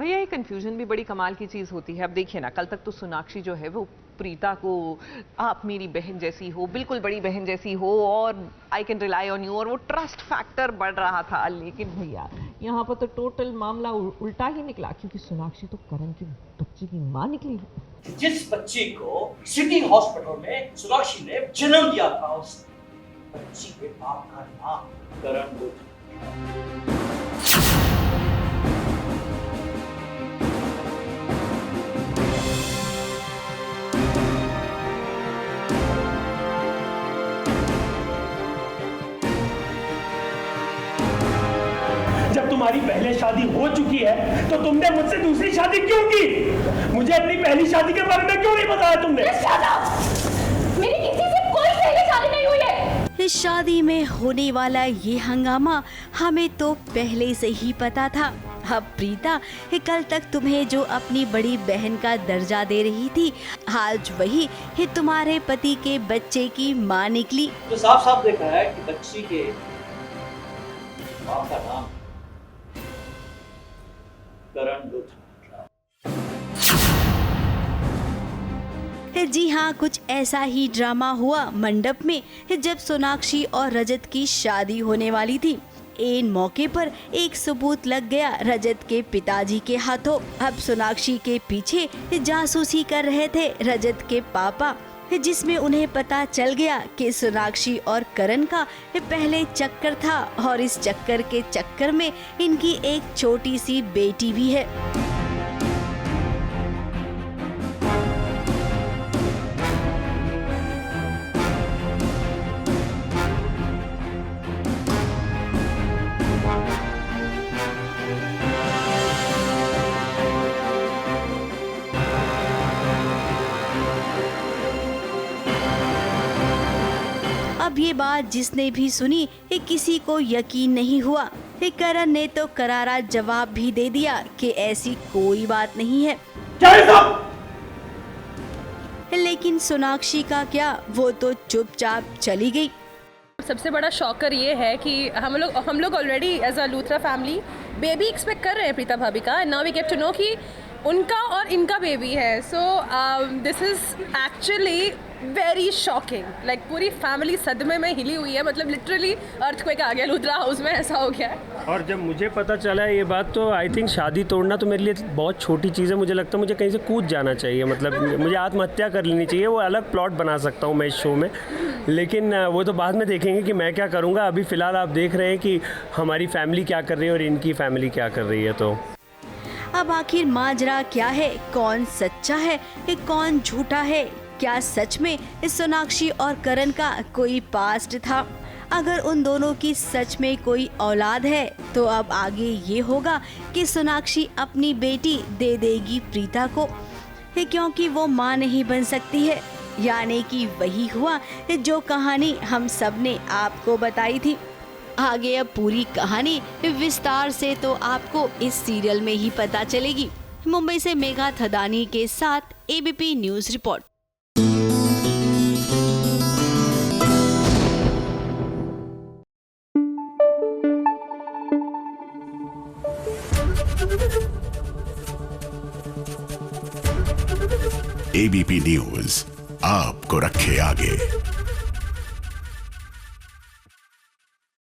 भैया ये कंफ्यूजन भी बड़ी कमाल की चीज होती है। अब देखिए ना, कल तक तो सोनाक्षी जो है वो प्रीता को आप मेरी बहन जैसी हो, बिल्कुल बड़ी बहन जैसी हो और I can rely on you, और वो ट्रस्ट फैक्टर बढ़ रहा था। लेकिन भैया यहाँ पर तो टोटल मामला उल्टा ही निकला, क्योंकि सोनाक्षी तो करण की बच्चे की माँ निकली। जिस बच्ची को सिटी हॉस्पिटल में सोनाक्षी ने जन्म दिया था, उस बच्ची के बाप का नाम करण बुद्ध। जब तुम्हारी पहले शादी हो चुकी है तो तुमने मुझसे दूसरी शादी क्यों की? मुझे अपनी पहली शादी के बारे में क्यों नहीं बताया तुमने? मेरी किसी से कोई पहली शादी नहीं हुई है। इस शादी में होने वाला ये हंगामा हमें तो पहले से ही पता था। अब प्रीता कल तक तुम्हें जो अपनी बड़ी बहन का दर्जा दे रही थी, आज वही तुम्हारे पति के बच्चे की माँ निकली। तो साफ साफ देखा है कि बच्ची के बाप का नाम करण बुद्ध। जी हाँ, कुछ ऐसा ही ड्रामा हुआ मंडप में जब सोनाक्षी और रजत की शादी होने वाली थी। इन मौके पर एक सबूत लग गया रजत के पिताजी के हाथों। अब सोनाक्षी के पीछे जासूसी कर रहे थे रजत के पापा, जिसमें उन्हें पता चल गया कि सोनाक्षी और करण का पहले चक्कर था और इस चक्कर के चक्कर में इनकी एक छोटी सी बेटी भी है। अब ये बात जिसने भी सुनी किसी को यकीन नहीं हुआ। करण ने तो करारा जवाब भी दे दिया कि ऐसी कोई बात नहीं है। लेकिन सोनाक्षी का क्या, वो तो चुपचाप चली गई। सबसे बड़ा शॉकर ये है कि हम लोग already as a Luthra family baby expect कर रहे हैं प्रीता भाभी का, now we get to know कि उनका और इनका बेबी है। So this is actually very shocking. Like पूरी फैमिली सदमे में हिली हुई है, मतलब लिटरली अर्थक्वेक आ गया लूथरा हाउस में, ऐसा हो गया है। और जब मुझे पता चला ये बात तो आई थिंक शादी तोड़ना तो मेरे लिए बहुत छोटी चीज़ है। मुझे लगता है मुझे कहीं से कूद जाना चाहिए, मतलब मुझे आत्महत्या कर लेनी चाहिए। वो अलग प्लॉट बना सकता हूँ मैं इस शो में, लेकिन वो तो बाद में देखेंगे कि मैं क्या करूँगा। अभी फ़िलहाल आप देख रहे हैं कि हमारी फैमिली क्या कर रही है और इनकी फैमिली क्या कर रही है। तो अब आखिर माजरा क्या है, कौन सच्चा है, कौन झूठा है? क्या सच में सोनाक्षी और करण का कोई पास्ट था? अगर उन दोनों की सच में कोई औलाद है तो अब आगे ये होगा कि सोनाक्षी अपनी बेटी दे देगी प्रीता को, क्योंकि वो माँ नहीं बन सकती है। यानी कि वही हुआ जो कहानी हम सब ने आपको बताई थी। आगे अब पूरी कहानी विस्तार से तो आपको इस सीरियल में ही पता चलेगी। मुंबई से मेघा थदानी के साथ ABP news report. ABP news आपको रखे आगे।